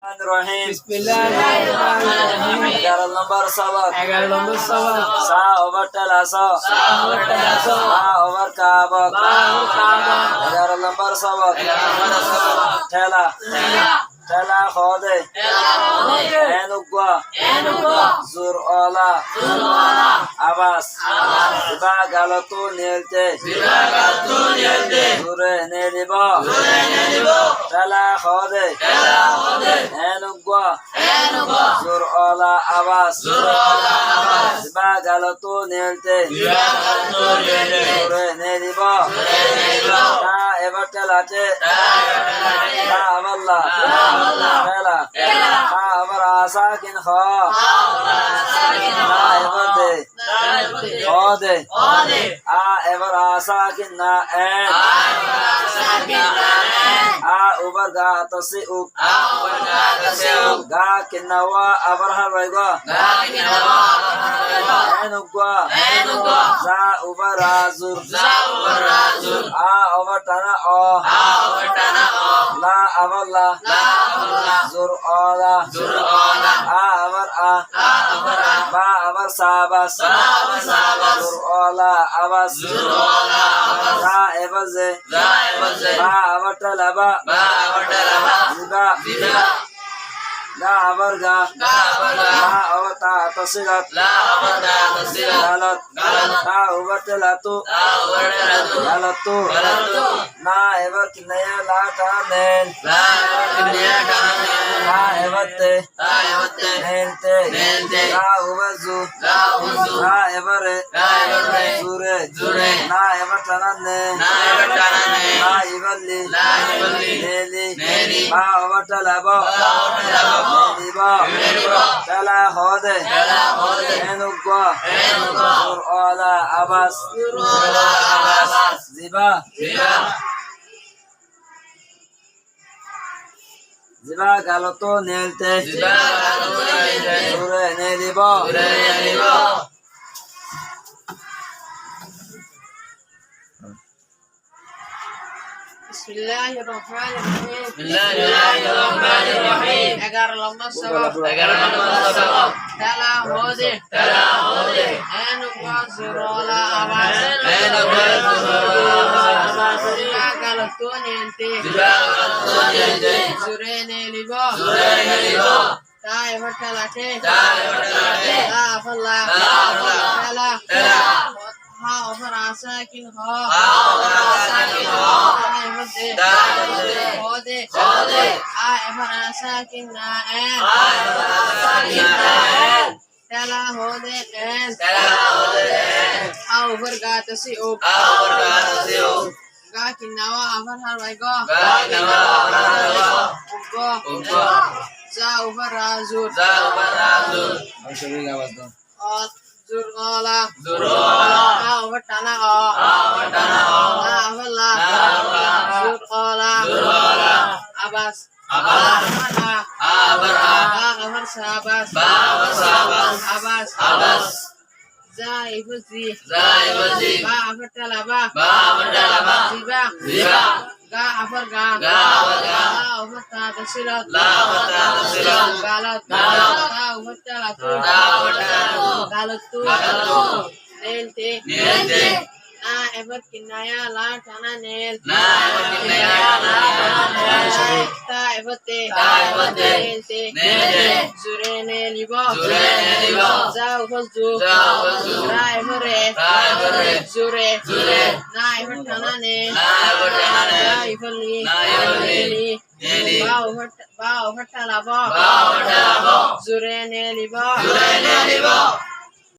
Bismillahirrahmanirrahim. Bismillahirrahmanirrahim. 11 নম্বর সবক। 11 নম্বর সবক। সা ওভার টেলাসো। সা ওভার টেলাসো। বা ওভার কাবক। বা ওভার কাবক। 11 নম্বর সবক। 11 নম্বর সবক। ঠেলা। ঠেলা। ঠেলা খোদে। ঠেলা খোদে। এনুগা। এনুগা। জুর ওলা। জুর ওলা। আবাস। আবাস। জিবা গালতু নিলতে। জিবা গালতু নিলতে। জুরে নেলিব। জুরে নেলিব। ঠেলা খোদে। ঠেলা খোদে। এনুগা। এনুগা। জুর ওলা আবাস। জুর ওলা আবাস। জিবা গালতু নিলতে। জিবা গালতু নিলতে। জুরে নেলিব। জুরে নেলিব। তা এবার ঠেলাতে। তা এবার ঠেলাতে। তা আবাল্লা। তা আবাল্লা। ঠেলা। ঠেলা। তা আবার আসাকিন খ। তা আবার আসাকিন খ। তা এবার দে। তা এবার দে। খোদে। খোদে। আ এবার আসাকিন না এন। আ এবার আসাকিন না এন। আ উবার গা তসি উক। আ উবার গা তসি উক। গা কিন্নাওয়া আবার হারবাইগা। গা কিনাওয়া আবার হারবাইগা। এনুগা। এনুগা। জা উবার রাজুর। জা উবার রাজুর। আ ওভার টানা অ। আ উবার টানা অ। লা আবাল্লা। লা আবাল্লা। জুর অলা। জুর ওলা। আ আবার আ। আ আবার আ। বা আবার সাবাস। বা আবার সাবাস। জুর অলা আবাস। জুর ওলা আবাস। রা এবার জে। জা এবার জে। বা আবার টালাবা। বা আবার টালাবা। জিবা। জিবা। গা আবার গা। গা আবার গা। লা আবার তা তসিলাত। লা আবার তা তসিলা। গালত। গালত। তা উবার টেলাতু। তা উবার টালাতু। গালতু। গালতু। না এবার কিনায়া লা টানেন। লা এবার কিনিয়া টানে। তা এবার তে। তা এবার তে। নেলতে। নেলতে। লা উবার জু। লা উজু। না এবারে। লা এবারে। জুরে। জুরে। না এবার টানানে। না এবার টানানে। না ইবাল্লি। লা ইবাল্লি। নেলি। নেলি। বা ওভার টালাব। বা ওভার টালাব। নেলিব। নেলিব। টালা হদে। ঠেলা খোদে। এনুগা। এনুগা। জুর ওলা আবাস। জুর ওলা আবাস। জিবা। জিবা। জিবা গালতো নেলতে। জিবা গালতু নিলতে। জুরে নেলিব। জুরে নেলিব। Bismillahirrahmanirrahim. বিসমিল্লাহিররহমানিররহিম। 11 নম্বর সবক। 11 নম্বর সবক। ঠেলা খোদে। ঠেলা খোদে। এনুগা জুর ওলা আবাস। এনুগা জুর ওলা আবাস। জিবা গালতু নিলতে। জিবা গালতু নিলতে। জুরে নেলিব। জুরে নেলিব। তা এবার ঠেলাতে। তা এবার ঠেলাতে। লা আবাল্লা। লা আবাল্লা। ঠেলা। ঠেলা। হা ওভার আসাকিন হ। হা ওভার আসাকিন হ। তা এবার দে। তা এবার দে। খোদে। খোদে। আ এবার আসাকিন না এন। আ এবার আসাকিন না এন। ঠেলা খোদে এন। ঠেলা খোদে এন। আ ওভার গা তসি উক। আ ওভার গা তসি উক। গা কিনাওয়া আবার হারবাইগা। গা কিনাওয়া আবার হারবাইগা। উগা। উগা। জা ওভার রাজুর। জা উবার রাজুর। অ জুর ওলা। জুর ওলা। আ ওভার টানা অ। আ ওভার টানা অ। লা আবাল্লা। লা আবাল্লা। জুর ওলা। জুর ওলা। আবাস। আবাস। আ আ আবার আ। বা আবার সাবাস। বা আবার সাবাস। আবাস। আবাস। জা এবার জি। জা এবার জি। বা আবার টালাবা। বা আবার টালাবা। জিবা। জিবা। গা আবার গা। গা আবার গা। লা ওভার তা তসিলত। লা আবার তা তসিলত। গালত। গালত। তা ওভার টালাতু। তা আবার টালাতু। গালতু। গালতু। নেলতে। নেলতে। না এবার কিনায়া লা টানা নেল। না এবার কিনায়া লা টানা নেল। তা এবার তে। তা এবার তে। নেলতে। নেলতে। জুরে নেলিব। জুরে নেলিব। জা ওভার জু। জা ওভার জু। রা এবার রে। রা এবার রে। জুরে। জুরে। না এবার টানা নে। না এবার টানা নেল। না এবার লি। না এবার লি। নেলি। বা ওভার টালাব। বা ওভার টালাব। জুরে নেলিব। জুরে নেলিব।